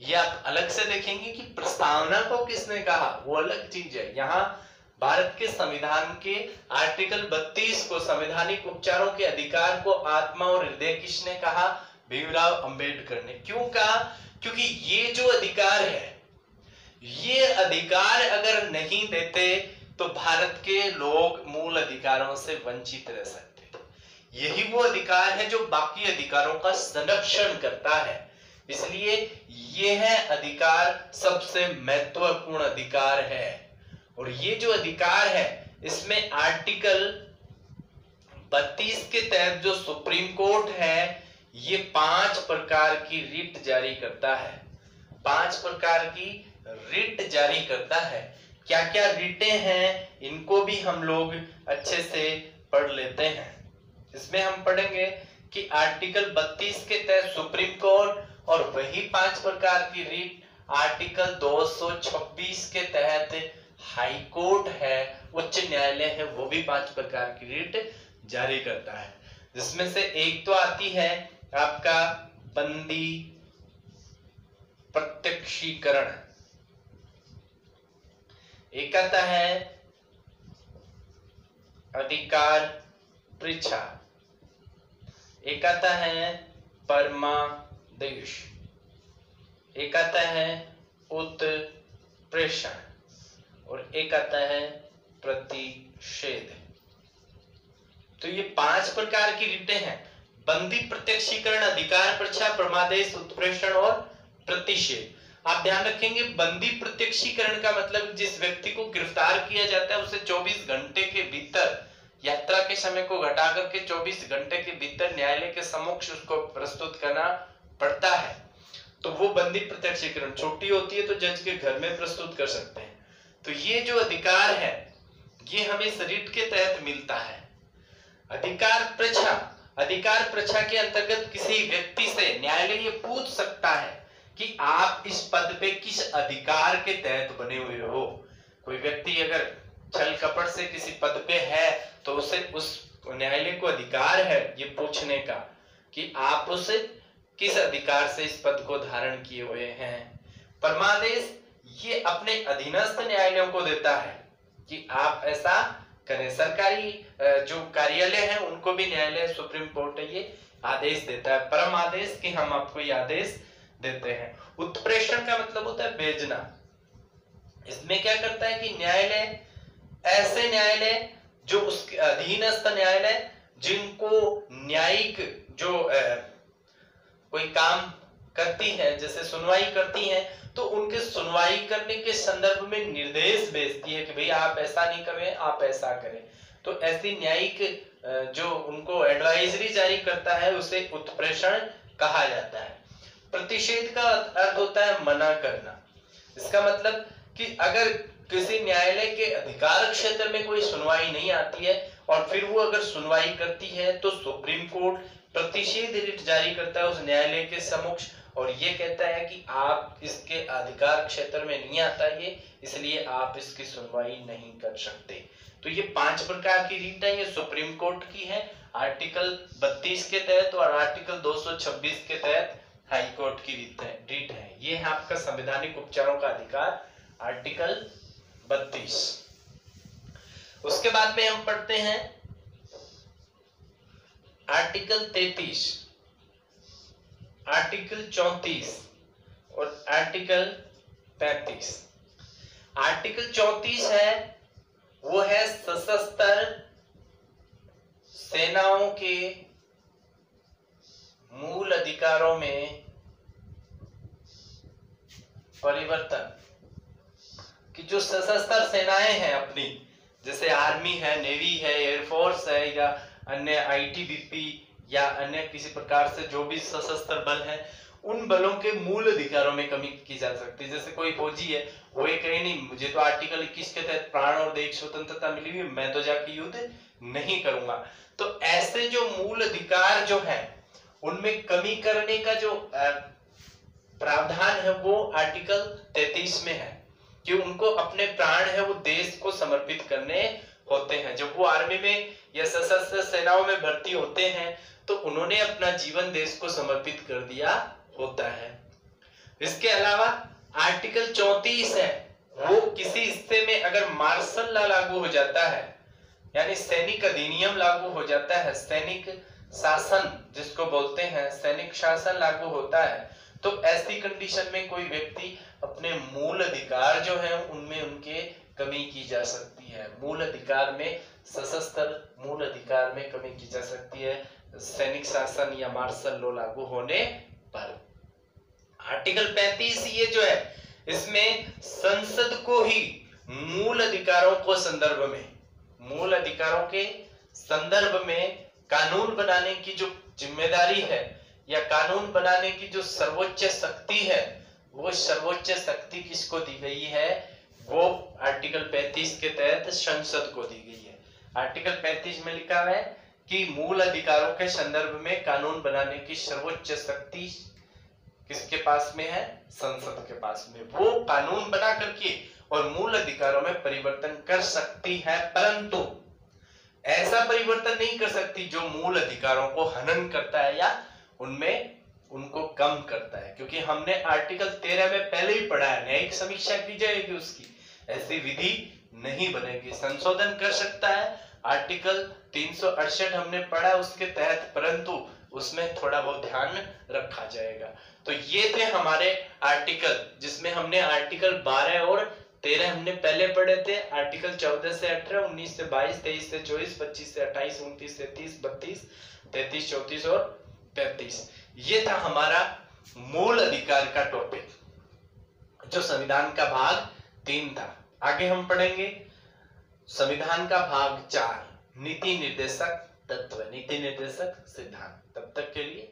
ये आप अलग से देखेंगे कि प्रस्तावना को किसने कहा, वो अलग चीज है। यहाँ भारत के संविधान के आर्टिकल 32 को संवैधानिक उपचारों के अधिकार को आत्मा और हृदय किसने कहा, भीमराव अंबेडकर ने। क्यों कहा, क्योंकि ये जो अधिकार है, ये अधिकार अगर नहीं देते तो भारत के लोग मूल अधिकारों से वंचित रह सकते। यही वो अधिकार है जो बाकी अधिकारों का संरक्षण करता है। इसलिए ये है अधिकार सबसे महत्वपूर्ण अधिकार है। और ये जो अधिकार है इसमें आर्टिकल 32 के तहत जो सुप्रीम कोर्ट है ये 5 प्रकार की रिट जारी करता है। 5 प्रकार की रिट जारी करता है। क्या क्या रिटें हैं इनको भी हम लोग अच्छे से पढ़ लेते हैं। इसमें हम पढ़ेंगे कि आर्टिकल 32 के तहत सुप्रीम कोर्ट और वही 5 प्रकार की रिट आर्टिकल 226 के तहत हाई कोर्ट है, उच्च न्यायालय है, वो भी 5 प्रकार की रिट जारी करता है। जिसमें से एक तो आती है आपका बंदी प्रत्यक्षीकरण, एक आता है अधिकार परीक्षा, एक आता है परमादेश, एक आता है उत्प्रेषण और एक आता है प्रतिषेध। तो ये 5 प्रकार की रिटें हैं। बंदी प्रत्यक्षीकरण, अधिकार परीक्षा, परमादेश, उत्प्रेषण और प्रतिषेध। आप ध्यान रखेंगे बंदी प्रत्यक्षीकरण का मतलब जिस व्यक्ति को गिरफ्तार किया जाता है उसे 24 घंटे के भीतर, यात्रा के समय को घटा करके 24 घंटे के भीतर न्यायालय के समक्ष उसको प्रस्तुत करना पड़ता है। तो वो बंदी प्रत्यक्षीकरण, छुट्टी होती है तो जज के घर में प्रस्तुत कर सकते हैं। तो ये जो अधिकार है ये हमें इस रिट के तहत मिलता है। अधिकार परीक्षा, अधिकार परीक्षा के अंतर्गत किसी व्यक्ति से न्यायालय ये पूछ सकता है कि आप इस पद पे किस अधिकार के तहत बने हुए हो। कोई व्यक्ति अगर छल कपट से किसी पद पे है तो उसे उस न्यायालय को अधिकार है ये पूछने का कि आप उसे किस अधिकार से इस पद को धारण किए हुए हैं। परमादेश ये अपने अधीनस्थ न्यायालयों को देता है कि आप ऐसा करें। सरकारी जो कार्यालय है उनको भी न्यायालय, सुप्रीम कोर्ट है ये आदेश देता है। परम आदेश कि हम आपको ये आदेश देते हैं। उत्प्रेषण का मतलब होता है भेजना। इसमें क्या करता है कि न्यायालय, ऐसे न्यायालय जो उसके अधीनस्थ न्यायालय जिनको न्यायिक जो कोई काम करती है, जैसे सुनवाई करती है, तो उनके सुनवाई करने के संदर्भ में निर्देश भेजती है कि भाई आप ऐसा नहीं करें, आप ऐसा करें। तो ऐसी न्यायिक जो उनको एडवाइजरी जारी करता है उसे उत्प्रेषण कहा जाता है। प्रतिषेध का अर्थ होता है मना करना। इसका मतलब कि अगर किसी न्यायालय के अधिकार क्षेत्र में कोई सुनवाई नहीं आती है और फिर वो अगर सुनवाई करती है तो सुप्रीम कोर्ट प्रतिषेध रिट जारी करता है उस न्यायालय के समक्ष और ये कहता है कि आप इसके अधिकार क्षेत्र में नहीं आता ये, इसलिए आप इसकी सुनवाई नहीं कर सकते। तो ये 5 प्रकार की रीट है, ये सुप्रीम कोर्ट की है आर्टिकल 32 के तहत और आर्टिकल 226 के तहत हाई कोर्ट की रीट है। ये है आपका संवैधानिक उपचारों का अधिकार आर्टिकल 32। उसके बाद में हम पढ़ते हैं आर्टिकल 33, आर्टिकल 34 और आर्टिकल 35। आर्टिकल 34 है वो है सशस्त्र सेनाओं के मूल अधिकारों में परिवर्तन। कि जो सशस्त्र सेनाएं हैं अपनी, जैसे आर्मी है, नेवी है, एयरफोर्स है या अन्य आईटीबीपी या अन्य किसी प्रकार से जो भी सशस्त्र बल है, उन बलों के मूल अधिकारों में कमी की जा सकती है। जैसे कोई फौजी है वो ये कहे नहीं मुझे तो आर्टिकल 21 के तहत प्राण और देश स्वतंत्रता मिली हुई, मैं तो जाके युद्ध नहीं करूंगा। तो ऐसे जो मूल अधिकार जो है उनमें कमी करने का जो प्रावधान है वो आर्टिकल 33 में है कि उनको अपने प्राण है वो देश को समर्पित करने होते हैं। जब वो आर्मी में या सशस्त्र सेनाओं में भर्ती होते हैं तो उन्होंने अपना जीवन देश को समर्पित कर दिया होता है। इसके अलावा आर्टिकल 34 है वो किसी हिस्से में अगर मार्शल लॉ लागू हो जाता है यानी सैनिक अधिनियम लागू हो जाता है, सैनिक शासन जिसको बोलते हैं, सैनिक शासन लागू होता है, तो ऐसी कंडीशन में कोई व्यक्ति अपने मूल अधिकार जो है उनमें उनके कमी की जा सकती है। मूल अधिकार में, सशस्त्र मूल अधिकार में कमी की जा सकती है सैनिक शासन या मार्शल लॉ लागू होने पर। आर्टिकल 35 ये जो है इसमें संसद को ही मूल अधिकारों को संदर्भ में, मूल अधिकारों के संदर्भ में कानून बनाने की जो जिम्मेदारी है या कानून बनाने की जो सर्वोच्च शक्ति है, वो सर्वोच्च शक्ति किसको दी गई है? वो आर्टिकल 35 के तहत संसद को दी गई है। आर्टिकल 35 में लिखा है कि मूल अधिकारों के संदर्भ में कानून बनाने की सर्वोच्च शक्ति किसके पास में है? संसद के पास में। वो कानून बना करके और मूल अधिकारों में परिवर्तन कर सकती है, परंतु ऐसा परिवर्तन नहीं कर सकती जो मूल अधिकारों को हनन करता है या उनमें उनको कम करता है। क्योंकि हमने आर्टिकल 13 में पहले ही पढ़ा है, न्यायिक समीक्षा की जाएगी उसकी, ऐसी विधि नहीं बनेगी। संशोधन कर सकता है आर्टिकल 368 हमने पढ़ा उसके तहत, परंतु उसमें थोड़ा बहुत ध्यान रखा जाएगा। तो ये थे हमारे आर्टिकल, जिसमें हमने आर्टिकल 12 और 13 हमने पहले पढ़े थे। आर्टिकल 14 से 18, 19 से 22, 23 से 24, 25 से 28, 29 से 30, 32, 33, 34 और 35। ये था हमारा मूल अधिकार का टॉपिक, जो संविधान का भाग 3 था। आगे हम पढ़ेंगे संविधान का भाग 4, नीति निर्देशक तत्व, नीति निर्देशक सिद्धांत। तब तक के लिए